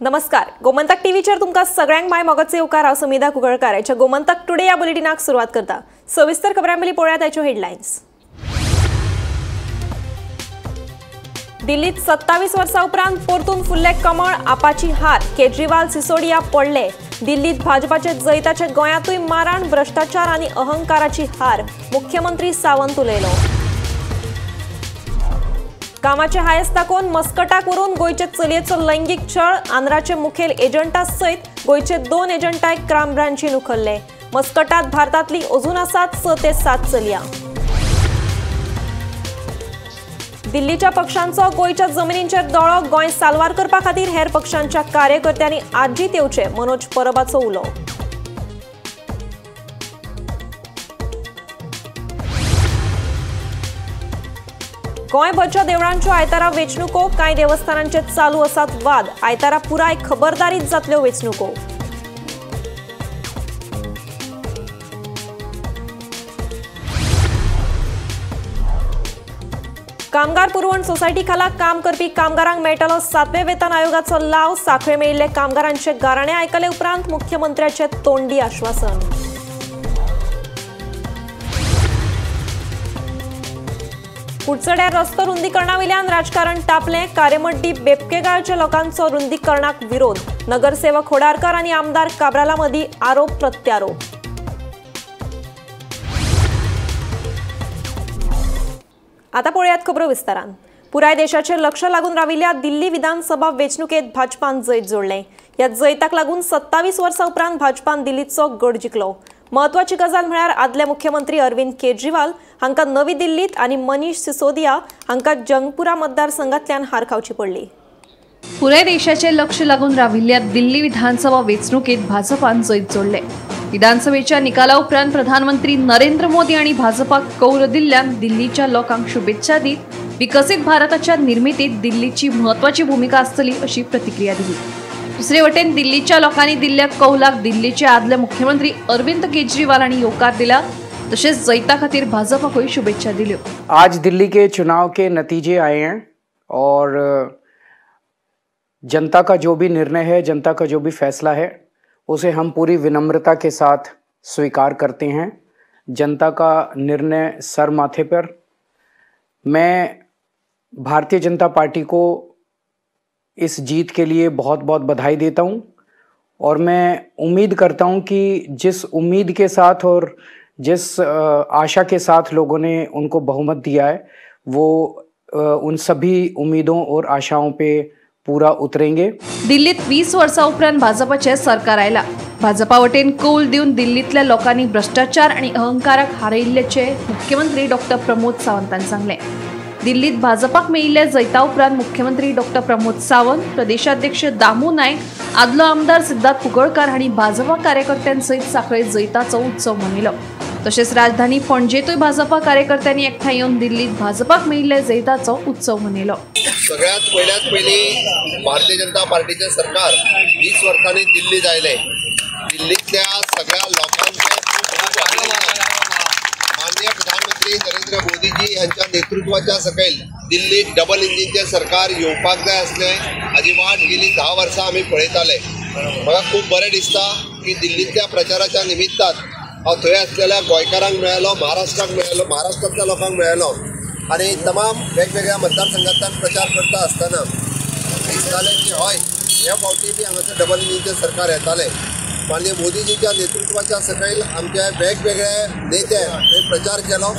नमस्कार, गोमंतक टीव्हीचेर तुमकां सगळ्यांक माय मोगाचे येवकार। हांव समिधा कुंकळकार। आयच्या गोमंतक टुडे या बुलेटिनाक सुरवात करता। सविस्तर खबरांपयलीं पळोवया ताच्यो हेडलायन्स। दिल्लीत 27 वर्सां उपरांत परतून फुल्ले कमळ, आपाची हार। केजरीवाल सिसोडिया पडले। दिल्लीत भाजपाचे जैताचे गोंयांतूय माराण, भ्रष्टाचार आनी अहंकाराची हार। मुख्यमंत्री सावंत उलयलो। कामाचे हायस दाखोवन मस्कटाक व्हरून गोयचे चलयेचो लैंगीक छळ। आंध्राचे मुखेल एजंटा सयत गोयचे 2 एजंटांक क्रायम ब्रांचीन उखल्ले। मस्कटात भारतांतली अजून आसात 6 ते 7 चलयां। दिल्लीच्या पक्षांचो गोयच्या जमनींचेर दोळो। गोंय साल्वार करपा खातीर हेर पक्षांच्या कार्यकर्त्यांनी आजीत येवचे, मनोज परबाचो उलो। गोंयभरच्या देवळांच्यो आयतारा वेंचणुको। कांय देवस्थानांचे चालू आसात वाद। आयतारा पुराय खबरदारीत जातल्यो वेंचणुको। कामगार पुरवण सोसायटी खाला काम करपी कामगारांक मेळटलो 7वें वेतन आयोगाचो लाव। सांखळे मेळिल्ले कामगारांचे गाराणे आयकले उपरांत मुख्यमंत्र्याचे तोंडी आश्वासन। कुडचड्यार रस्तो रुंदीकरणावेल्यान राजकारण तापलें। कारेमड्डी बेपकेगाळच्या लोकांचो रुंदीकरणाक विरोध। नगरसेवक होडारकर आनी आमदार काब्राला मदीं आरोप प्रत्यारोप। आता पळयात खबरो विस्तारान। पुराय देशाचेर लक्ष लागून राविल्ल्या दिल्ली विधानसभा वेंचणुकेत भाजपान जैत जोडलें। ह्या जैताक लागून 27 वर्सां उपरांत भाजपान दिल्लीचो गड जिखलो। महत्वाची गजाल म्हळ्यार आदले मुख्यमंत्री अरविंद केजरीवाल हांकां नवी दिल्लीत आनी मनीष सिसोदिया हांकां जंगपुरा मतदारसंघांतल्यान हार खावची पडली। पुराय देशाचे लक्ष लागून राविल्ल्या दिल्ली विधानसभा वेंचणुकेत भाजपान जैत जोडले। विधानसभेच्या निकाला उपरांत प्रधानमंत्री नरेंद्र मोदी आणि भाजपाक कौल दिल्ल्यान दिल्लीच्या लोकांक शुभेच्छा दीत विकसित भारताच्या निर्मितीत दिल्लीची महत्वाची भूमिका आसतली अशी प्रतिक्रिया दिली। दुसरे वटेन दिल्लीच्या लोकांनी दिल्ल्या कौलाक दिल्लीचे आदले मुख्यमंत्री अरविंद केजरीवाल हांणी येवकार दिला, तशेंच जैता खातीर भाजपाकूय शुभेच्छा दिल्यो। आज दिल्ली के चुनाव के नतीजे आए हैं और जनता का जो भी निर्णय है, जनता का जो भी फैसला है, उसे हम पूरी विनम्रता के साथ स्वीकार करते हैं। जनता का निर्णय सर माथे पर। मैं भारतीय जनता पार्टी को इस जीत के लिए बहुत बहुत बधाई देता हूं और मैं उम्मीद करता हूं कि जिस उम्मीद के साथ और जिस आशा के साथ लोगों ने उनको बहुमत दिया है, वो उन सभी उम्मीदों और आशाओं पे पूरा उतरेंगे। दिल्लीत 20 वर्सां उपरांत भाजपाचे सरकार आयला। भाजपा वटेन कौल दिवन दिल्लीतल्या लोकांनी भ्रष्टाचार आणि अहंकाराक हारयिल्ल्याचे मुख्यमंत्री डॉक्टर प्रमोद सावंतान सांगले। दिल्लीत भाजपाक मेळिल्ल्या जैता उपरांत मुख्यमंत्री डॉक्टर प्रमोद सावंत, प्रदेशाध्यक्ष दामू नायक, आदलो आमदार सिद्धार्थ कुंकळकार हांणी भाजपा कार्यकर्त्यांसयत सांखळे जैताचो उत्सव मनयलो। तशेंच राजधानी पणजेतूय भाजपा कार्यकर्त्यांनी एकठांय येवन दिल्लीत भाजपाक मेळिल्ल्या जैताचो उत्सव मनयलो। सगळ्यात पयली भारतीय जनता पार्टीचे सरकार 20 वर्सांनी दिल्लीत आयले। दिल्लीतल्या सगळ्या लोकांचे माननीय प्रधानमंत्री नरेंद्र मोदीजी यांच्या नेतृत्वाच्या सकयल दिल्लीत डबल इंजिनचे सरकार येवपाक जाय आसलें। हाजी वाट गेली 10 वर्सां आमी पळयताले। म्हाका खूब बरें दिसता की दिल्लीतल्या प्रचाराच्या निमित्तान हांव थंय आसलेल्या गोंयकारांक मेळ्ळो, महाराष्ट्राक मेळ्ळो, महाराष्ट्रांतल्या लोकांक मेळ्ळो आनी तमाम वेगवेगळ्या मतदारसंघांतल्यान प्रचार करता आसतना दिसतालें की हय, ह्या फावटी बी हांगासर डबल इंजिनचें सरकार येतालें। माननीय मोदीजीच्या नेतृत्वाच्या सकयल आमचे वेगवेगळे नेते थंय प्रचार केलो।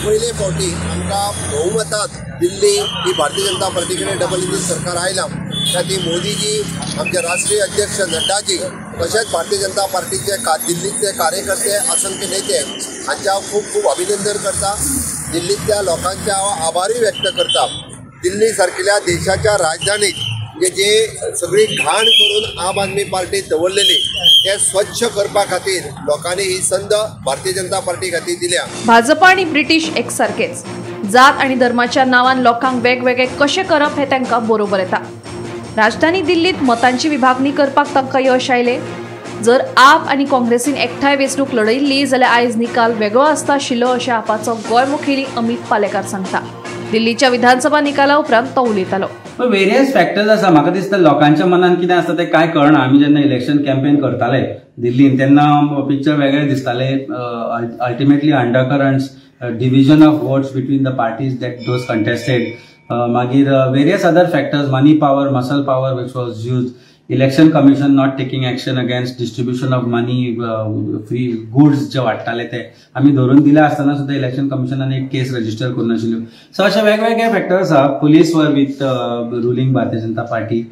पयले फावटी आमकां बहुमतांत दिल्ली ही भारतीय जनता पार्टी कडेन डबल इंजिन सरकार आयला। त्याती मोदीजी, आमचे राष्ट्रीय अध्यक्ष नड्डाजी, तशेंच भारतीय जनता पार्टीचे दिल्लीतले कार्यकर्ते, असंख्य नेते हांचे हांव खूब खूब अभिनंदन करता। दिल्लीतल्या लोकांचे हांव आभारी व्यक्त करता। दिल्ली सारकिल्या देशाच्या राजधानीत जे सगळी घाण करून आम आदमी पार्टी दवरलेली ते स्वच्छ करपा खातीर लोकांनी ही संद भारतीय जनता पार्टी खातीर दिल्या। भाजपा आणि ब्रिटीश एक सारखेच जात आणि धर्माच्या नावान लोकांक वेगवेगळे कशे करप हे तांकां बरोबर येता। राजधानी दिल्लीत मतांची विभागणी करपाक तांकां यश आयले। जर आप आणि काँग्रेसीन एकठांय वेंचणूक लढयल्ली जाल्यार आयज निकाल वेगळो आसता आशिल्लो अशें आपाचो गोंय मुखेली अमित पालेकार सांगता। दिल्लीच्या विधानसभा निकाला उपरांत तो उलयतालो। वेरियस फॅक्टर्स आसा. म्हाका दिसता लोकांच्या मनान कितें आसता तें कांय कळना. आमी जेन्ना इलेक्शन कॅम्पेन करताले दिल्लीन तेन्ना पिक्चर वेगळे दिसताले. Ultimately undercurrents, division of votes between the parties that those contested, मागीर various other factors, money power, muscle power which was use, election commission not taking action against distribution of money, free goods जे वाडटाले ते आमी धरून दिले आसतना सुद्दां election कमिशनान एक केस रजिस्टर करून नाशिल्ल्यो. सो अशे वेगवेगळे फॅक्टर्स आहा. पुलीस वर with ruling Bharatiya Janata party.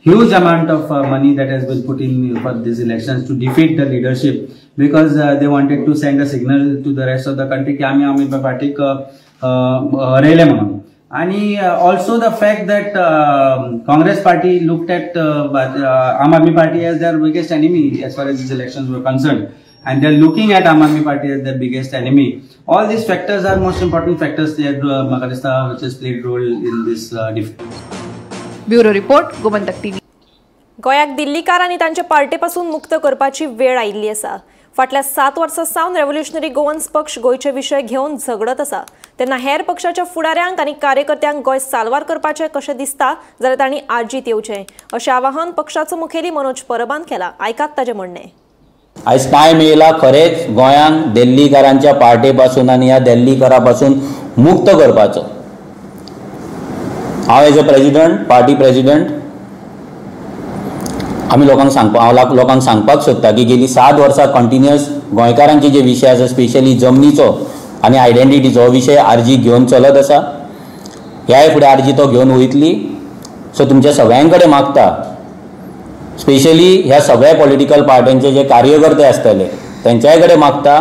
Huge amount of money that has been put in for these elections to defeat the leadership because they wanted to send a signal to the rest of the country की आम्ही आम आदमी पार्टीक हरयले म्हणून. आणि also the fact that Congress party looked at Aam Aadmi Party as their biggest enemy as far as these elections were concerned, and they're looking at Aam Aadmi Party as their biggest enemy. All these factors are most important factors that Magadista which has played role in this defeat. Bureau report, Gomantak TV. गोंयाक दिल्लीकार आनी तांच्या पार्टेपासून मुक्त करपाची वेळ आयिल्ली आसा. फाटल्या 7 वर्सां सावन रेव्होल्युशनरी गोवन्स पक्ष गोंयचे विशय घेवन झगडत आसा. तेन्ना हेर पक्षाच्या फुडाऱ्यांक आनी कार्यकर्त्यांक गोंय साल्वार करपाचें कशें दिसता जाल्यार तांणी आर्जीत येवचें अशें आवाहन पक्षाचो मुखेली मनोज परबान केलां. आयकात ताचें म्हणणें. आयज टायम येयला खरेंच गोंयांक दिल्लीकारांच्या पार्टे पासून आनी ह्या दिल्लीकारा पासून मुक्त करपाचो. हांव as a president, party president, आमी लोकांक सांगपाक सोदता की गेली 7 वर्सां कंटिन्युअस गोंयकारांचे जे विशय आसा, स्पेशली जमनीचो आनी आयडेंटिटीचो विशय आर्जी घेवन चलत आसा. ह्याय फुडें आर्जी तो घेवन वयतली. सो तुमच्या सगळ्यां कडेन मागता, स्पेशली ह्या सगळ्या पॉलिटिकल पार्ट्यांचे जे कार्यकर्ते आसतले तेंच्याय कडेन मागता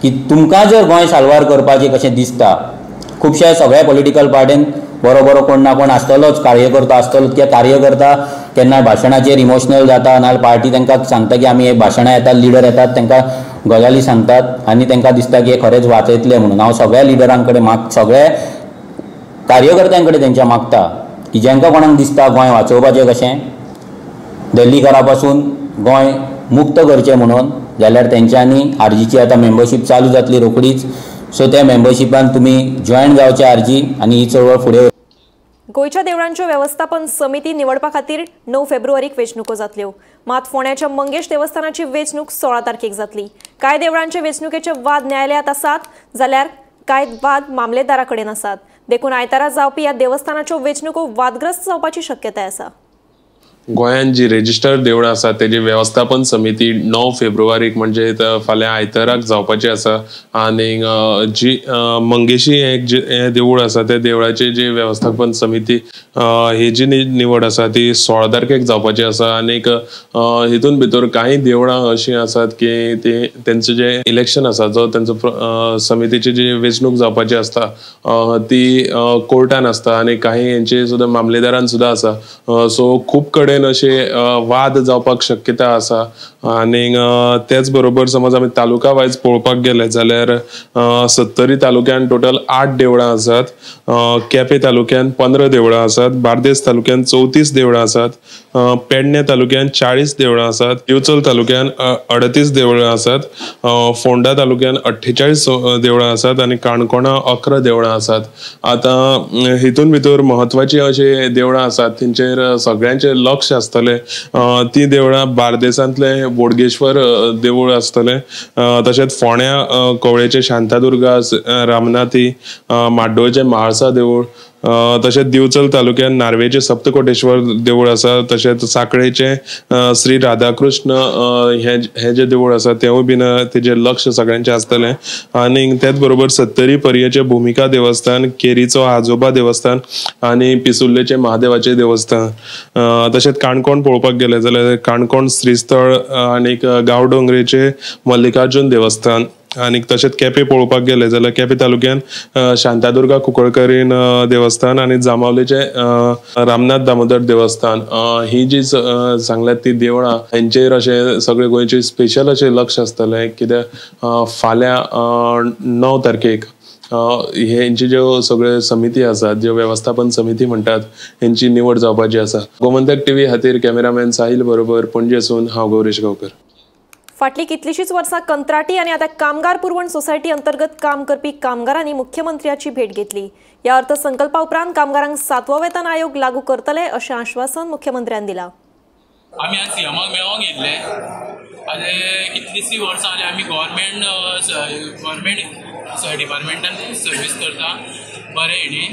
की तुमकां जर गोंय साल्वार करपाचें कशें दिसता, खुबश्या सगळ्या पॉलिटिकल पार्ट्यांक बरो कोण ना कोण आसतलोच, कार्यकर्तो आसतलोच. कित्याक कार्यकर्ता केन्ना भाशणाचेर इमोशनल जाता, नाल्यार पार्टी तांकां सांगता की आमी एक भाशणां येतात, लिडर येतात, तांकां गजाली सांगतात आनी तांकां दिसता की हे खरेंच वाचयतले म्हणून. हांव सगळ्या लिडरां कडेन सगळ्या कार्यकर्त्यां कडेन तेंच्या मागता की जेंकां कोणाक दिसता गोंय वाचोवपाचें कशें, दिल्लीकारा पासून गोंय मुक्त करचें म्हणून, जाल्यार तेंच्यांनी आर्जीची आतां मेंबरशीप चालू जातली रोखडीच. सो त्या मेंबरशिपान तुमी जॉयन जावचे आर्जी आनी ही चळवळ फुडें. गोंयच्या देवळांच्यो वेवस्थापन समिती निवडपा खातीर 9 फेब्रुवारीक वेंचणुको जातल्यो. मात फोंड्याच्या मंगेश देवस्थानाची वेंचणूक 16 तारखेक जातली. कांय देवळांचे वेंचणुकेचे वाद न्यायालयांत आसात जाल्यार कांय वाद मामलेदारा कडेन आसात. देखून आयतारा जावपी ह्या देवस्थानाच्यो वेंचणुको वादग्रस्त जावपाची शक्यताय आसा. गोंयांत जी रेजिस्टर्ड देवळां आसा तेजी वेवस्थापन समिती 9 फेब्रुवारीक म्हणजे फाल्यां आयताराक जावपाची आसा. आनी जी मंगेशी हे देवूळ आसा त्या देवळाची जी वेवस्थापन समिती हेजी निवड आसा ती 16 तारखेक जावपाची आसा. आनीक हितून भितर कांय देवळां अशीं आसात की तेंचें जे इलेक्शन आसा, जो तेंचो समितीची जी वेंचणूक जावपाची आसता ती कोर्टान आसता आनी कांय हेंची सुद्दां मामलेदारान सुद्दां आसा. सो खूब कडेन अशे वाद जावपाक शक्यता आसा. आनीक तेच बरोबर समज आमी तालुका वायज पळोवपाक गेले जाल्यार 70 तालुक्यान टोटल 8 देवळां आसात. केपें तालुक्यान 15 देवळां आसात. बार्देस तालुक्यान 34 देवळां आसात. पेडणे तालुक्यान 40 देवळां आसात. दिवचल तालुक्यान 38 देवळां आसात. फोंडा तालुक्यान 48 देवळां आसात आनी काणकोणा 11 देवळां आसात. आतां हितून भितर महत्वाची अशी देवळां आसात तेंचेर सगळ्यांचे लक्ष आसतले. ती देवळां बार्देसांतले बोडगेश्वर देवूळ आसतलें, तशेंच फोंड्या कवळेचे शांतादुर्गा रामनाथी, माड्डोळचे म्हाळसा देवूळ, तशेंच दिवचल तालुक्यात नार्वेचे सप्तकोटेश्वर देवूळ आसा. तशेंच साखळेचे श्री राधाकृष्ण हे जे देवूळ आसा तेवूय बीन तेजेर लक्ष सगळ्यांचे आसतलें. आनी त्याच बरोबर सत्तरी पर्येचे भुमिका देवस्थान, केरीचो आजोबा देवस्थान आनी पिसुल्लेचे महादेवाचे देवस्थान. तशेंच काणकोण पळोवपाक गेले जाल्यार काणकोण श्रीस्थळ आनीक गांवडोंगरेचे मल्लिकार्जुन देवस्थान. आनीक तशेंच केपें पळोवपाक गेले जाल्यार केपें तालुक्यान शांतादुर्गा कुंकळकरीण देवस्थान आनी जांबावलेचे रामनाथ दामोदर देवस्थान. ही जी सांगल्यात ती देवळां हेंचेर अशें सगळे गोंयचे स्पेशल अशें लक्ष आसतलें. कित्याक फाल्यां 9 तारखेक हेंची ज्यो सगळे समिती आसात, ज्यो वेवस्थापन समिती म्हणटात, हेंची निवड जावपाची आसा. गोमंतक टीव्ही खातीर कॅमेरामॅन साहिल बरोबर पणजेसून हांव गौरेश गांवकर. फाटली कितलीशीच वर्सां कंत्राटी आणि आता कामगार पुरवण सोसायटी अंतर्गत काम करपी कामगारांनी मुख्यमंत्र्याची भेट घेतली। या अर्थसंकल्पा उपरांत कामगारांक 7वो वेतन आयोग लागू करतले अशें आश्वासन मुख्यमंत्र्यांनी दिलां। आमी आज सीएमाक मेळोंक येयल्ले आनी कितलींशीं वर्सां जालीं आमी गव्हर्मेंट डिपार्टमेंटान सर्वीस करता बरे हेणी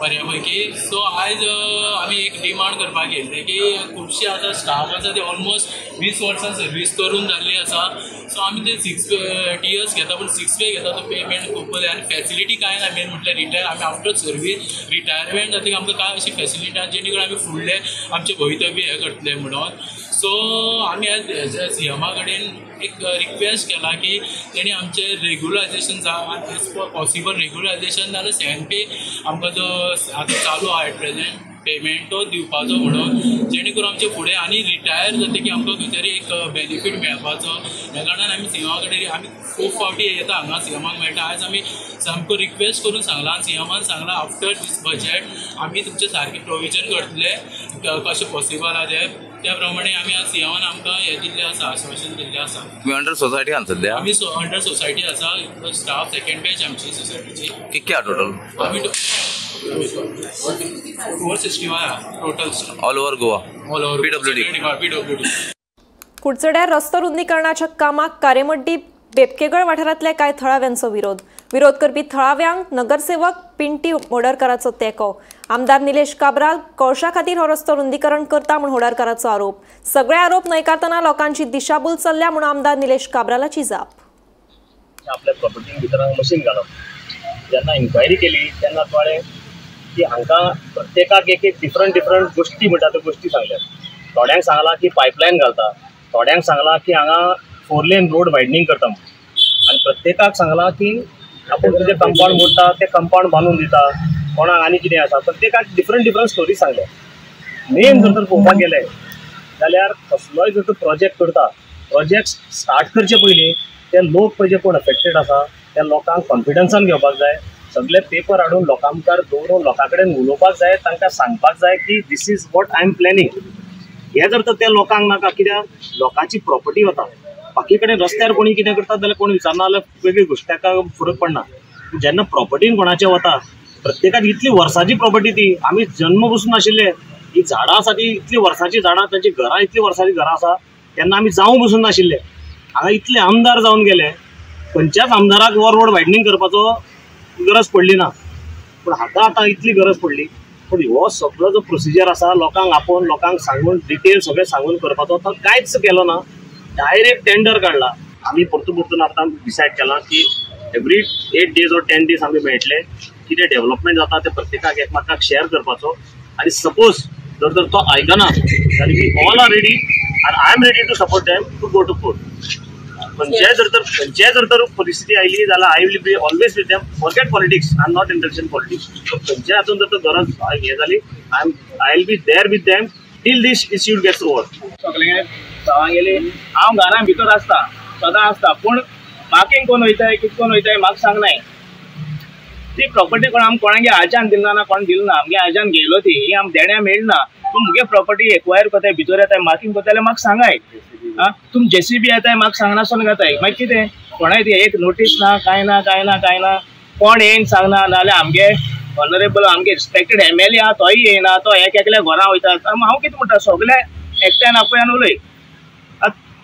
बऱ्या पैकी। सो आयज आमी एक डिमांड करपाक येयल्ले की खुबशे आतां स्टाफ आसा ते ऑलमोस्ट 20 वर्सां सर्वीस करून जाल्ली आसा। सो आमी ते 6 years घेता पूण 6 पे घेता तो पेमेंट खूब बरें आनी फॅसिलिटी कांय ना। मेन म्हटल्यार रिटायर आमी आफ्टर सर्वीस रिटायरमेंट जातकीर आमकां कांय अशी फॅसिलिटी आसा जेणे करून आमी फुडले आमचे भवितव्य हें करतले म्हणून। सो आमी आज सीएमा कडेन एक रिक्वेस्ट केला की तेणी आमचे रेग्युलरायजेशन पॉसिबल रेग्युलरायजेशन नाल्यार 7 पे आमकां जो आतां चालू आहा एट प्रेजेंट पेमेंट तो दिवपाचो म्हणून जेणे करून आमचे फुडें आनी रिटायर जातकीर आमकां खंय तरी एक बेनिफीट मेळपाचो। ह्या कारणान आमी सीएमा कडेन आमी खूब फावटी येता हांगा सीएमाक मेळटा। आयज आमी सामको रिक्वेस्ट करून सांगला आनी सीएमान सांगला आफ्टर दीस बजेट आमी तुमचे सारके प्रोविजन करतले कशें पॉसिबल आहा ते त्या प्रमाणे आमी आज सीएमान आमकां हें दिल्लें आसा आश्वासन दिल्लें आसा। तुमी अंडर सोसायटी आसा सद्या? आमी अंडर सोसायटी आसा स्टाफ सेकंड बॅच आमची सोसायटीची। कितके आहा टोटल? आमी 465 आहा total all over Goa? All over PWD। कुडचड्यार रस्तो रुंदीकरणाच्या कामाक कारेमड्डी बेपकेगळ वाठारांतल्या कांय थळाव्यांचो विरोध करपी थळाव्यांक नगरसेवक पिंटी होडारकाराचो तेंको। आमदार निलेश काब्राल कळशा खातीर हो रस्तो रुंदीकरण करता म्हूण होडारकाराचो आरोप। सगळे आरोप न्हयकारतना लोकांची दिशाभूल चल्ल्या म्हूण आमदार निलेश काब्रालाची जाप। आपल्या प्रॉपर्टी भितर मशीन घालप जेन्ना इन्क्वायरी केली तेन्ना कळ्ळें की हांकां प्रत्येकाक एक डिफरंट गोष्टी म्हणटा त्यो गोष्टी सांगल्यात। थोड्यांक सांगलां की पायपलायन घालता, थोड्यांक सांगलां की हांगा 4 लेन रोड वायडनींग करता आनी प्रत्येकाक सांगलां की आपूण तुजें कंपाउंड मोडटा तें कंपाउंड बांदून दिता, कोणाक आनी कितें आसा प्रत्येकाक डिफरंट स्टोरी सांगल्या। मेन जर पळोवपाक गेले जाल्यार कसलोय जर प्रोजेक्ट करता प्रोजेक्ट स्टार्ट करचे पयलीं ते लोक पळय कोण अफेक्टेड आसा त्या लोकांक कॉन्फिडन्सान घेवपाक जाय। सगळे पेपर हाडून लोकां मुखार दवरून लोकां कडेन उलोवपाक जाय, तांकां सांगपाक जाय की this is what I am planning. हे जर तर त्या लोकांक नाका कित्याक लोकांची प्रॉपर्टी वता। बाकी कडेन रस्त्यार कोणी कितें करता जाल्यार कोण विचारना जाल्यार वेगळी गोश्ट ताका फरक पडना। जेन्ना प्रॉपर्टीन कोणाचें वता प्रत्येकाक इतली वर्साची प्रॉपर्टी ती आमी जन्म बसून नाशिल्ले ही झाडां आसा ती इतली वर्साची झाडां तांची घरां इतली वर्साची घरां आसा तेन्ना आमी जावं बसून नाशिल्ले। हांगा इतले आमदार जावन गेले खंयच्याच आमदाराक हो रोड वायडनींग करपाचो गरज पडली ना पूण हाका आतां इतली गरज पडली। पूण हो सगळो जो प्रोसिजर आसा लोकांक सांगून डिटेल सगळें सांगून करपाचो तो कांयच केलो ना। डायरेक्ट टेंडर काडला। आमी परतून आतां डिसायड केलां की एवरी 8 days or 10 days आमी मेळटले कितें डेव्हलपमेंट जाता ते प्रत्येकाक एकमेकाक शेअर करपाचो आनी सपोज जर तो आयकना जाल्यार वी ऑल आर रेडी आनी I am ready to support them to go to court. खंयच्याय जर तर परिस्थिती आयली जाल्यार I will be always with them. Forget politics, I am not interested in politics. खंयच्याय हातून जर गरज हे जाली I will be there with them till this issue gets over. सगळें जावं गेली हांव घरां भितर आसता सदां आसता पूण म्हाका कोण वयताय कितें कोण वयताय म्हाका सांगनाय। ती प्रॉपर्टी कोण आमकां कोणागे आजान दिलना ना कोण दिल ना आमगे आजान गेलो ती ही आम देण्या मेळना। तूं मुगे प्रॉपर्टी एक्वायर कोताय भितर येताय मार्किंग कोताय जाल्यार म्हाका सांगाय। तुम JCB येताय म्हाका सांगनासतना घेताय मागीर कितें कोणाय ती एक नोटीस ना कांय ना कोण येयन सांगना नाल्यार आमगे ऑनरेबल आमगे रिस्पेक्टेड MLA आहा तोय येयना तो एकल्या घरा वयता। हांव कितें म्हणटा सगळे एकट्यान आपुयान उलय।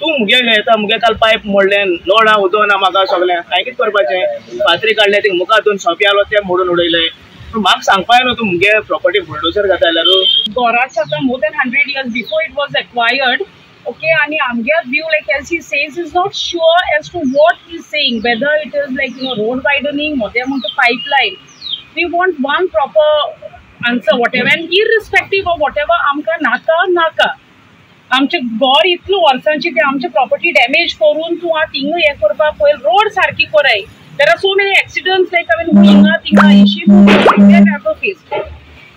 तूं मुगे येता मुगे काल पायप मोडलें नोडा उदो ना म्हाका सगळें हांवें कितें करपाचें फातरी काडलें ती मुखार दोन सोंपी आलो ते मोडून उडयले। पूण म्हाका सांगपाक न्हू तूं मुगे प्रॉपर्टी बुलडोजर घाता जाल्यार Gora's after more than 100 years before it was acquired. Okay, and our view, like as he says, is not sure as to what he's saying, whether it is like road widening or the amount of pipeline. We want one proper answer, whatever, and irrespective of whatever, amka naka. आमचे घर इतलो वर्सांची ते आमचे property damage करून तूं आतां thing हें करपाक पळय रोड सारकी कराय। There are so many accidents like हिंगा थिंगा इशी फेस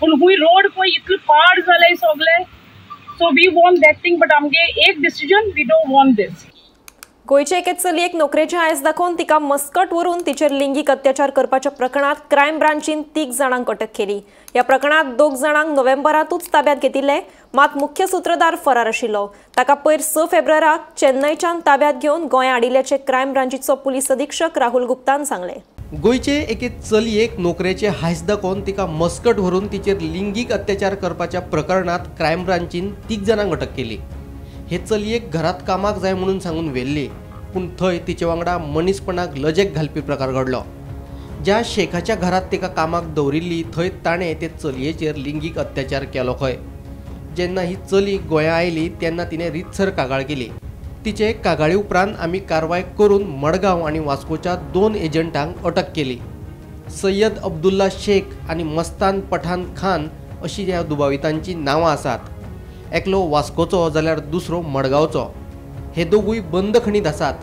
पूण हुंय रोड पळय इतलो पाड जालें सगळें। So we want that thing but आमगे एक decision we don't want this. गोयचे एके चलयेक नोकरेचें आयज दाखोवन तिका मस्कट व्हरून तिचेर लिंगीक अत्याचार करपाच्या प्रकरणात क्रायम ब्रांचीन 3 जाणांक अटक केली। ह्या प्रकरणात 2 जाणांक नोव्हेंबरातूच ताब्यात घेतिल्ले, मात मुख्य सूत्रधार फरार आशिल्लो। ताका पयर 6 फेब्रुवाराक चेन्नईच्यान ताब्यात घेवन गोंया हाडिल्ल्याचे क्रायम ब्रांचीचो पुलीस अधीक्षक राहुल गुप्तान सांगले। गोयचे एके चलयेक नोकरेचे हायस दाखोवन तिका मस्कट व्हरून तिचेर लिंगीक अत्याचार करपाच्या प्रकरणात क्रायम ब्रांचीन 3 जाणांक अटक केली। हे चलयेक घरात कामाक जाय म्हणून सांगून व्हेल्ली, पूण थंय तिचे वांगडा मनीसपणाक लजेक घालपी प्रकार घडलो। ज्या शेखाच्या घरात तिका कामाक दवरिल्ली थंय ताणें ते चलयेचेर लिंगीक अत्याचार केलो खंय। जेन्ना ही चली गोंया आयली तेन्ना तिणें रितसर कागाळ केली। तिचे कागाळी उपरांत आमी कारवाय करून मडगांव आनी वास्कोच्या 2 एजंटांक अटक केली। सय्यद अब्दुल्ला शेख आनी मस्तान पठान खान अशी ह्या दुबावितांची नांवां आसात। एकलो वास्कोचो जाल्यार दुसरो मडगांवचो। हे दोगूय बंद खणीत आसात।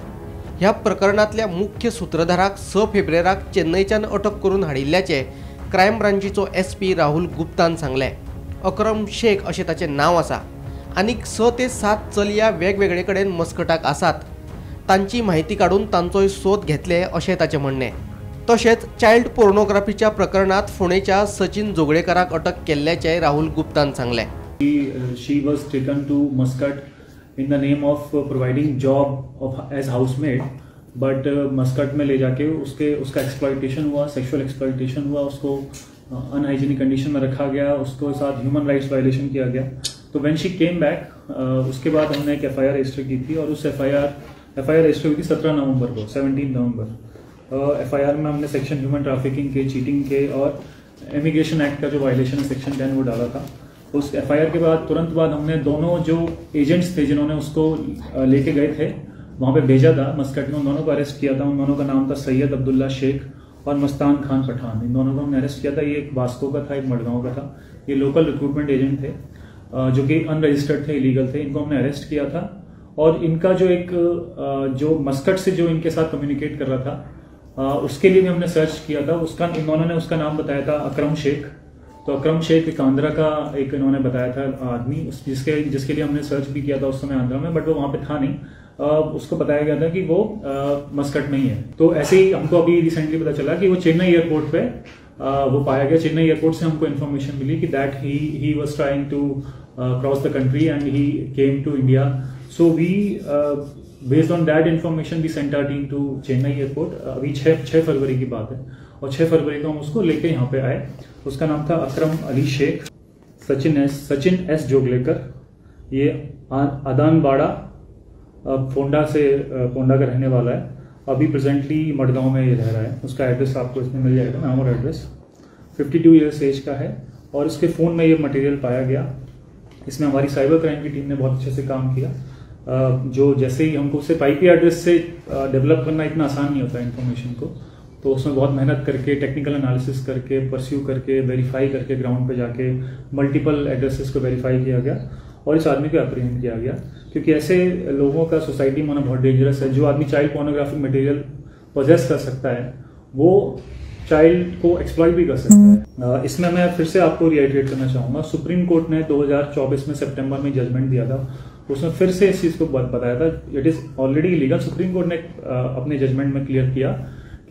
ह्या प्रकरणातल्या मुख्य सूत्रधाराक 6 फेब्रुवाराक चेन्नईच्यान अटक करून हाडिल्ल्याचे क्रायम ब्रांचीचो SP राहुल गुप्तान सांगले। अक्रम शेख अशें ताचें नांव आसा। आनीक 6 ते 7 चलया वेगवेगळे कडेन मस्कटाक आसात। तांची म्हायती काडून तांचोय सोद घेतले अशें ताचें म्हणणें। तशेंच चायल्ड पोर्नोग्राफीच्या प्रकरणात फोंडेच्या सचिन जोगळेकाराक अटक केल्ल्याचें राहुल गुप्तान सांगलें। She was taken to Muscat in the name of providing job as housemaid, but Muscat में ले जाके उसका एक्सप्लॉयटेशन हुआ, सेक्सुअल एक्सप्लॉयटेशन हुआ, उसको अनहाइजीनिक कंडीशन में रखा गया, उसको साथ ह्यूमन राइट्स वायलेशन किया गया। तो व्हेन शी केम बैक उसके बाद हमने एक FIR रजिस्टर की थी और उस FIR रजिस्टर हुई थी 17 नवंबर को, 17 नवंबर। FIR में हमने सेक्शन ह्यूमन ट्रैफिकिंग के, चीटिंग के और इमिग्रेशन एक्ट का जो वायलेशन है सेक्शन 10 वो डाला था। उस FIR के बाद तुरंत बाद हमने दोनों जो एजेंट्स थे जिन्होंने उसको लेके गए थे वहाँ पे भेजा था मस्कट में, उन दोनों को अरेस्ट किया था। उन दोनों का नाम था सैयद अब्दुल्ला शेख और मस्तान खान पठान। इन दोनों को हमने अरेस्ट किया था। ये एक वास्को का था, एक मडगांव का था। ये लोकल रिक्रूटमेंट एजेंट थे जो कि अनरजिस्टर्ड थे, इलीगल थे। इनको हमने अरेस्ट किया था और इनका जो एक जो मस्कट से जो इनके साथ कम्युनिकेट कर रहा था उसके लिए भी हमने सर्च किया था। इन्होंने उसका नाम बताया था अक्रम शेख। तो अक्रम शेख एक आंध्रा का एक इन्होंने बताया था आदमी, जिसके लिए हमने सर्च भी किया था उस समय आंध्रा में, बट वो वहाँ पे था नहीं। उसको बताया गया था कि वो मस्कट में ही है। तो ऐसे ही हमको अभी रिसेंटली पता चला कि वो चेन्नई एयरपोर्ट पे वो पाया गया। चेन्नई एयरपोर्ट से हमको इन्फॉर्मेशन मिली कि that he was trying to cross the country and he came to India. So we based on that information we sent our team to Chennai airport. अभी 6 फरवरी की बात है और 6 फरवरी को हम उसको लेके यहाँ पे आए। उसका नाम था अक्रम अली शेख। सचिन एस जोगलेकर, ये आदानबाड़ा पोंडा का रहने वाला है। अभी प्रेजेंटली मडगांव में ये रह रहा है। उसका एड्रेस आपको इसमें मिल जाएगा, नाम और एड्रेस। 52 ईयर्स एज का है और इसके फ़ोन में ये मटेरियल पाया गया। इसमें हमारी साइबर क्राइम की टीम ने बहुत अच्छे से काम किया। जो जैसे ही हमको सिर्फ IP एड्रेस से डेवलप करना इतना आसान नहीं होता है इन्फॉर्मेशन को, तो उसमें बहुत मेहनत करके, टेक्निकल एनालिसिस करके, परस्यू करके, वेरीफाई करके, ग्राउंड पे जाके मल्टीपल एड्रेसेस को वेरीफाई किया गया और इस आदमी को अप्रीहेंड किया गया। क्योंकि ऐसे लोगों का सोसाइटी में होना बहुत डेंजरस है। जो आदमी चाइल्ड पोर्नोग्राफिक मटेरियल पोजेस कर सकता है वो चाइल्ड को एक्सप्लॉइट भी कर सकता है। इसमें मैं फिर से आपको रिआइटरेट करना चाहूँगा, सुप्रीम कोर्ट ने 2024 में सितंबर में जजमेंट दिया था। उसमें फिर से इस चीज़ को बताया था it is already illegal. Supreme court ने अपने जजमेंट में क्लियर किया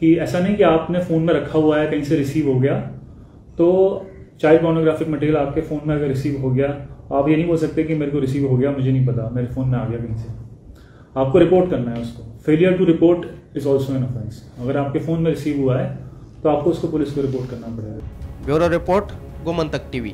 कि ऐसा नहीं कि आपने फ़ोन में रखा हुआ है, कहीं से रिसीव हो गया, तो चाइल्ड पोर्नोग्राफिक मटेरियल आपके फ़ोन में अगर रिसीव हो गया, आप ये नहीं बोल सकते कि मेरे को रिसीव हो गया, मुझे नहीं पता, मेरे फ़ोन में आ गया कहीं से। आपको रिपोर्ट करना है उसको। Failure to report is also an offence. अगर आपके फ़ोन में रिसीव हुआ है तो आपको उसको पुलिस को रिपोर्ट करना पड़ेगा। Bureau report, Gomantak TV।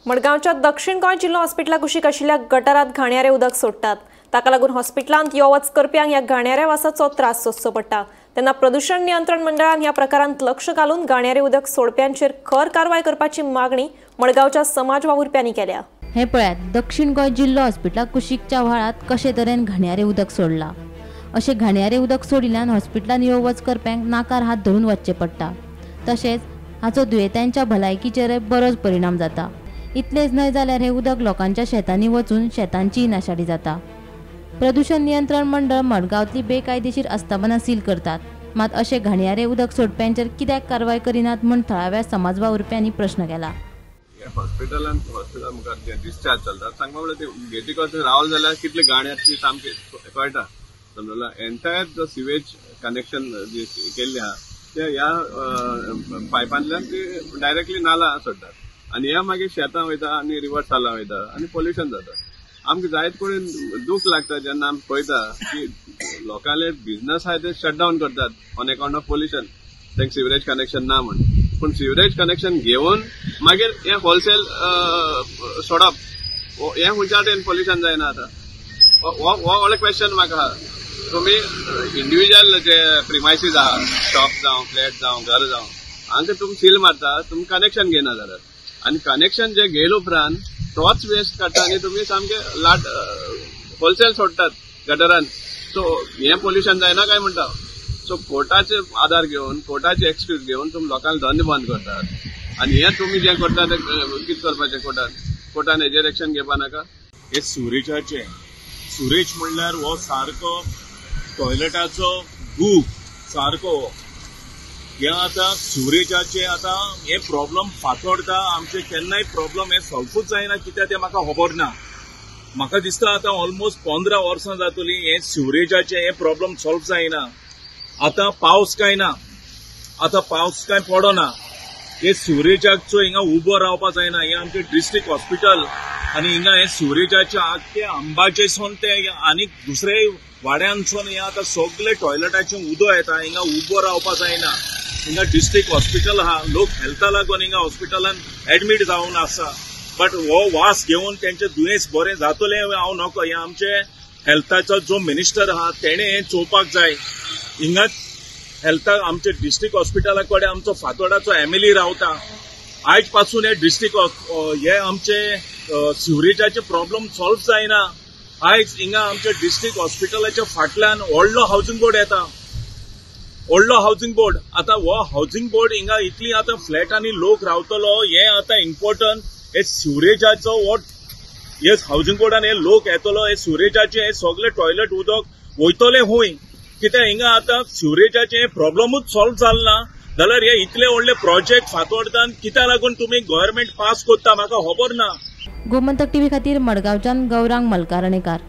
मडगांवच्या दक्षिण गोंय जिल्लो हॉस्पिटला कुशीक आशिल्ल्या गटारात घाणयारे उदक सोडटात। ताका लागून हॉस्पिटलांत यो वच करप्यांक ह्या घाणयाऱ्या वासाचो त्रास सोंसचो पडटा। तेन्ना प्रदूषण नियंत्रण मंडळान ह्या प्रकारांत लक्ष घालून घाणयारे उदक सोडप्यांचेर खर कारवाय करपाची मागणी मडगांवच्या समाज वावुरप्यांनी केल्या। हे पळयात, दक्षिण गोंय जिल्लो हॉस्पिटला कुशीकच्या व्हाळात कशे तरेन घाणयारे उदक सोडला। अशे घाणयारे उदक सोडिल्ल्यान हॉस्पिटलांत यो वच करप्यांक नाकार हात धरून वचचें पडटा। तशेंच हाचो दुयेंत्यांच्या भलायकीचेर बरोच परिणाम जाता। इतलेच न्हय जाल्यार हे उदक लोकांच्या शेतांनी वचून शेतांची नाशाडी जाता। प्रदूषण नियंत्रण मंडळ मडगांवतली बेकायदेशीर आस्थापनां सील करतात, मात अशे घाणयारे उदक सोडप्यांचेर कित्याक कारवाय करिनात म्हूण थळाव्या समाज वावुरप्यांनी प्रश्न केला। हॉस्पिटल मुखार जे डिस्चार्ज चलता सांगपा म्हणल्यार ते गेटी कशें रावल जाल्यार कितले घाण येता ती सामकी कळटा। समजला एंटायर द सिवेज कनेक्शन जे केल्ले आहा ते ह्या पायपांतल्यान ते डायरेक्टली नाला सोडटात आनी ह्या मागीर शेतां वयता आनी रिवर साला वयता आनी पोल्युशन जाता. आमकां जायत कडेन दूख लागता जेन्ना आमी पळयता की लोकांले बिझनस आहाय ते शटडावन करतात ऑन अकाउंट ऑफ पोल्युशन. तांकां सिवरेज कनेक्शन ना म्हण पूण सिवरेज कनेक्शन घेवन मागीर हे होलसेल सोडप हे खंयच्या वाटेन पोल्युशन जायना आतां हो व्हडलो क्वेश्चन म्हाका आहा. तुमी इंडिव्हिज्युअल जे प्रिमायसीस आहा शॉप जावं फ्लॅट जावं घर जावं हांगा तुमी सील मारता तुमी कनेक्शन घेना जाल्यार आनी कनेक्शन जे घेयले उपरांत तोच वेस्ट काडटा आनी तुमी सामके लाट होलसेल सोडटात गटरान. सो हे पोल्युशन जायना काय म्हणटा. सो कोर्टाचे आधार घेवन कोर्टाचे एक्सक्यूज घेवन तुमी लोकांक धंदो बंद करतात आनी हे तुमी जे करता ते कितें करपाचें कोर्टान हेजेर एक्शन घेवपा नाका. हे सुरेज म्हणल्यार हो सारको टॉयलेटाचो गूग सारको हे आतां सुरेजाचे आतां हे प्रॉब्लम फातोरता आमचे केन्नाय प्रॉब्लम हे सॉल्वूच जायना कित्याक ते म्हाका खबर ना. म्हाका दिसता आतां ऑलमोस्ट 15 वर्सां जातलीं हे सुरेजाचे हे प्रॉब्लम सॉल्व जायना. आतां पावस काय ना आतां पावस काय पडना हे सुरेजाचो हिंगा उबो रावपा जायना. हे आमचे डिस्ट्रिक्ट हॉस्पिटल आनी हिंगा हे सुरेजाचे आख्खे अंबाचेसून ते आनी दुसरे वाड्यांसून हे आतां सगळे टॉयलेटाचे उदो येता हिंगा उबो रावपा जायना. हिंगा डिस्ट्रिक्ट हॉस्पिटल आहा लोक हेल्था लागून हिंगा हॉस्पिटलान एडमीट जावन आसा बट हो वास घेवन तेंचे दुयेंस बरें जातलें हांव नको. हे आमचे हेल्थाचो जो मिनिस्टर आहा तेणें हें चोवपाक जाय. हिंगा हेल्था आमचे डिस्ट्रिक्ट हॉस्पिटला कडेन आमचो फातोर्डाचो एमएलए रावता. आयज पासून हे डिस्ट्रिक्ट हे आमचे सिवरेजाचे प्रॉब्लम सॉल्व जायना. आयज हिंगा आमच्या डिस्ट्रिक्ट हॉस्पिटलाच्या फाटल्यान व्हडलो हाऊसिंग बोर्ड येता व्हडलो हाऊसिंग बोर्ड. आतां हो हाऊसिंग बोर्ड हिंगा इतली आतां फ्लॅटांनी लोक रावतलो हे आतां इम्पॉर्टंट. हे सिवरेजाचो हे हाऊसिंग बोर्डान हे लोक येतलो हे सिवरेजाचे हे सगळे टॉयलेट उदक वयतले खूंय कित्याक हिंगा आतां सिवरेजाचे प्रॉब्लमूच सॉल्व जालना जाल्यार हे इतले व्हडले प्रोजेक्ट फातोर्डान कित्याक लागून तुमी गव्हर्नमेंट पास करता म्हाका खबर ना. गोमंतक टीव्ही खातीर मडगांवच्यान गौरांग मलकारणेकार.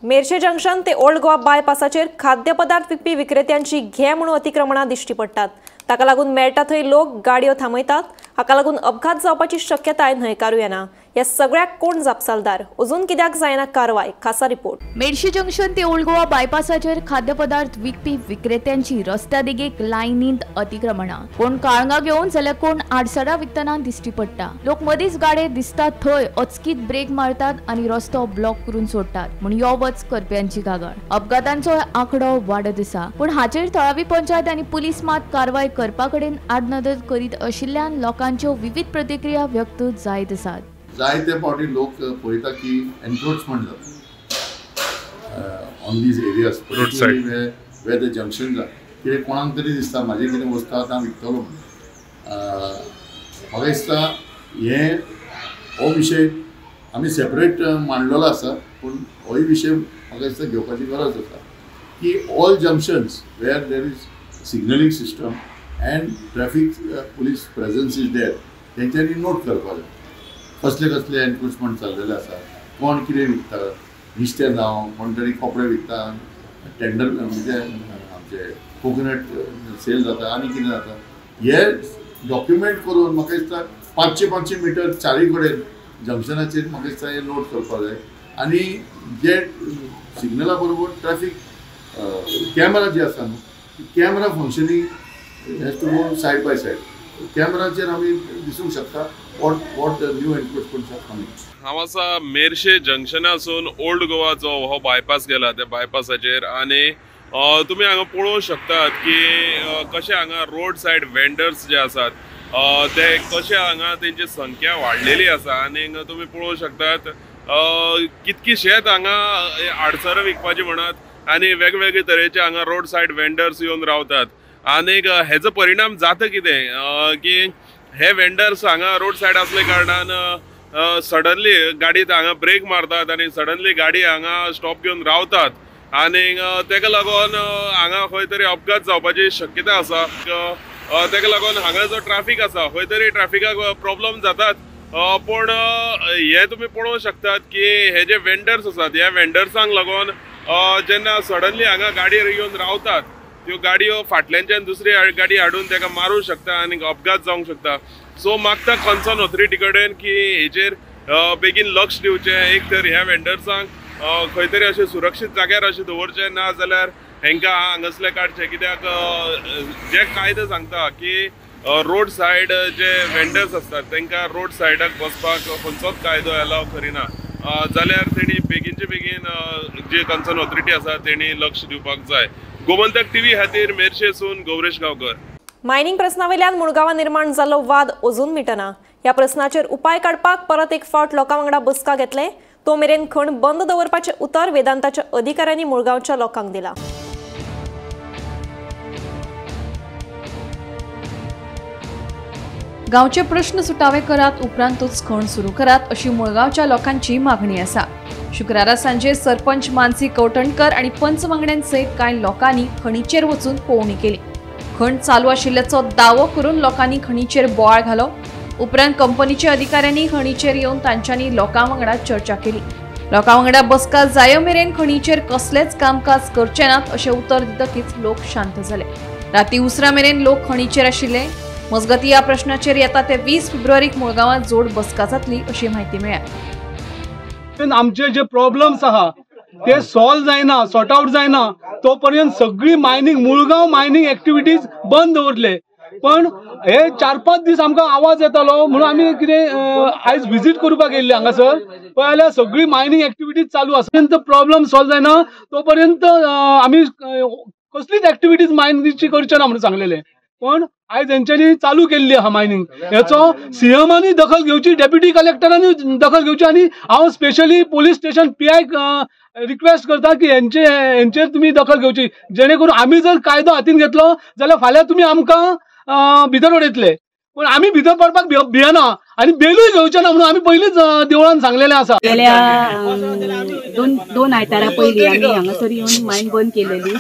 मेर्शे जंक्शन ते ओल्ड गोवा बायपासाचेर खाद्यपदार्थ विकपी विक्रेत्यांची घे म्हणून अतिक्रमणां दिश्टी पडटात. ताका लागून मेळटा थंय लोक गाडयो थांबयतात. हाका लागून अपघात जावपाची शक्यताय न्हयकारूं येना. ह्या सगळ्याक कोण जापसालदार अजून कित्याक जायना कारवाय खासा रिपोर्ट. मेर्शे जंक्शन ते ओल्ड गोवा बायपासाचेर खाद्यपदार्थ विकपी विक्रेत्यांची रस्त्या देगेक लायनींत अतिक्रमणां. कोण काळंगा घेवन जाल्यार कोण आडसरां विकतना दिश्टी पडटा. लोक मदींच गाडये दिसतात थंय अचकीत ब्रेक मारतात आनी रस्तो ब्लॉक करून सोडटात म्हूण यो वच करप्यांची कागाळ. अपघातांचो आंकडो वाडत आसा पूण हाचेर थळावी पंचायत आनी पुलीस मात कारवाय करपा कडेन आडनदर करीत आशिल्ल्यान लोकांच्यो विविध प्रतिक्रिया व्यक्त जायत आसात. जायते फावटी लोक पळयता की एनक्रोचमेंट जाता on these areas way the junction कितें कोणाक तरी दिसता म्हाजे कितें वस्तू आतां हांव विकतलो म्हणून. म्हाका दिसता हो विशय आमी सेपरेट मांडलेलो आसा पूण होय विशय म्हाका दिसता घेवपाची गरज आसा की all junctions where there is signalling system and traffic police presence is there तेंच्यांनी नोट करपाक जाय कसले कसले एनक्रोचमेंट जाल्लेले आसा कोण कितें विकता नुस्तें जावं कोण तरी कपडे विकता टेंडर म्हणजे आमचे कोकोनट सेल जाता आनी कितें जाता हे डॉक्युमेंट करून म्हाका दिसता 500 मिटर चारी कडेन जंक्शनाचेर म्हाका दिसता हे नोट करपाक जाय आनी जे सिग्नला बरोबर ट्रॅफिक कॅमेरा जे आसा न्हू camera functioning has to go side by side. कॅमेराचेर आमी दिसूंक शकता what the new encroachments are coming. हांव आसा मेर्शे जंक्शनासून ओल्ड गोवाचो हो बायपास गेला त्या बायपासाचेर आनी तुमी हांगा पळोवंक शकतात की कशे हांगा रोड सायड वेंडर्स जे आसात ते कशे हांगा तेंची संख्या वाडलेली आसा आनी तुमी पळोवंक शकतात कितकीशेच हांगा आडसरां विकपाची म्हणत आनी वेगवेगळे तरेचे हांगा रोड सायड वेंडर्स येवन रावतात. आनीक हेजो परिणाम जाता कितें की हे वेंडर्स हांगा रोड सायड असले कारणान सडनली गाडी हांगा ब्रेक मारतात आनी सडनली गाडी हांगा स्टॉप घेवन रावतात आनी तेका लागून हांगा खंय तरी अपघात जावपाची शक्यता आसा. तेका लागून हांगा जो ट्रॅफिक आसा खंय तरी ट्रॅफिकाक प्रॉब्लेम जातात. पूण हे तुमी पळोवंक शकतात की हे जे वेंडर्स आसात ह्या वेंडर्सांक लागून जेन्ना सडनली हांगा गाडयेर येवन रावतात त्यो गाडयो फाटल्यानच्यान दुसरी गाडी हाडून ताका मारूंक शकता आनी अपघात जावंक शकता. सो मागता कन्सर्न ऑथॉरिटी कडेन की हेचेर बेगीन लक्ष दिवचें. एक तर ह्या वेंडर्सांक खंय तरी अशें सुरक्षीत जाग्यार अशें दवरचें, ना जाल्यार हेंकां हांगासले काडचें. कित्याक जे कायदे सांगता की रोड सायड जे वेंडर्स असतात तांकां रोड सायडाक बसपाक खंयचोच कायदो अलाव करिना. जाल्यार तेणी बेगीनचे बेगीन जे कन्सर्न ऑथॉरिटी आसा तेणी लक्ष दिवपाक जाय. गोमंतक टीव्ही खातीर मेर्शेसून गौरेश गांवकर. मायनिंग प्रस्नावेल्यान मुळगांवां निर्माण जाल्लो वाद अजून मिटना. ह्या प्रस्नाचेर उपाय काडपाक परत एक फावट लोकां वांगडा बसका घेतले. तो मेरेन खण बंद दवरपाचें उतर वेदांताच्या अधिकाऱ्यांनी मुळगांवच्या लोकांक दिला. गांवचे प्रश्न सुटावे करात, उपरांतूच खण सुरू करात अशी मुळगांवच्या लोकांची मागणी आसा. शुक्रारा सांजे सरपंच मानसी कवटणकर आणि पंच वांगड्यांसयत कांय लोकांनी खणीचेर वचून पळोवणी केली. खण चालू आशिल्ल्याचो दावो करून लोकांनी खणीचेर बोवाळ घालो. उपरांत कंपनीच्या अधिकाऱ्यांनी खणीचेर येवन तांच्यांनी लोकां वांगडा चर्चा केली. लोकां वांगडा बसका जायो मेरेन खणीचेर कसलेच कामकाज करचे नात अशें उतर दितकीच लोक शांत जाले. राती उसरा मेरेन लोक खणीचेर आशिल्ले. मजगती ह्या प्रश्नाचेर येता ते 20 फेब्रुवारीक मुळगांवांत जोड बसका जातली अशी माहिती मेळ्ळ्या. आमचे जे प्रॉब्लेम्स आहा ते सॉल्व जायना, सॉर्ट आउट जायना तो पर्यंत सगळी मायनिंग मुळगांव मायनिंग एक्टिविटीज बंद दवरले. पण हे 4-5 दीस आमकां आवाज येतालो म्हणून आमी कितें आयज विजीट करपाक गेल्ले हांगासर पळयल्यार सगळी मायनिंग एक्टिविटीज चालू आसा. प्रॉब्लेम सॉल्व जायना तो पर्यंत आमी कसलीच एक्टिविटीज मायनिंगची करचे ना म्हणून सांगलेले. पण आयज हेंच्यांनी चालू केल्ली आहा मायनिंग. हेचो सीएमांनी दखल घेवची, डेप्युटी कलेक्टरांनी दखल घेवची आनी हांव specially police station PI request करता की हेंचेर तुमी दखल घेवची, जेणे करून आमी जर कायदो हातीन घेतलो जाल्यार फाल्यां तुमी आमकां भितर उडयतले. पण आमी भितर पडपाक भियेना आनी बेलूय घेवचे ना म्हणून आमी पयलींच देवळान सांगलेलें आसा. गेल्या दोन आयतारा पयलीं आमी हांगासर येवन मायन बंद केलेली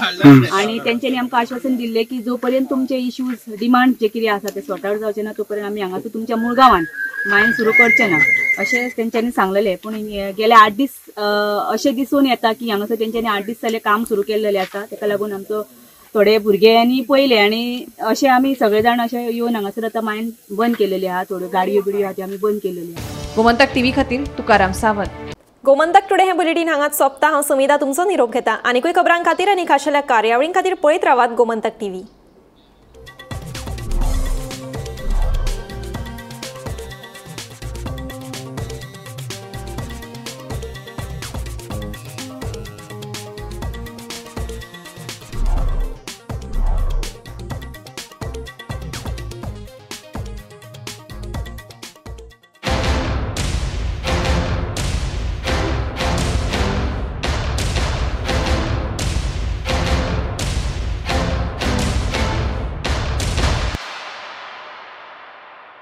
आनी तेंच्यांनी आमकां आश्वासन दिल्लें की जो पर्यंत तुमचे इश्यूज डिमांड जे कितें आसा ते सॉर्ट आउट जावचे ना तो पर्यंत आमी हांगासर तुमच्या मुळगांवान मायन सुरू करचे ना अशें तेंच्यांनी सांगलेलें. पूण गेल्या 8 दीस अशें दिसून येता की हांगासर तेंच्यांनी 8 दीस जाले काम सुरू केल्लेलें आसा. ताका लागून आमचो थोडे भुरग्यांनी पळयले आनी अशें आमी सगळे जाण अशें येवन हांगासर आतां मायन बंद केलेली आहा. थोड्यो गाडयो बिडयो आहा त्यो आमी बंद केलेली आहा. गोमंतक टीव्ही खातीर तुकाराम सावंत. गोमंतक टुडे हे बुलेटिन हांगाच सोंपता. हांव समिता तुमचो निरोप घेता. आनीकूय खबरां खातीर आनी खाशेल्या कार्यावळीं खातीर पळयत रावात गोमंतक टीव्ही.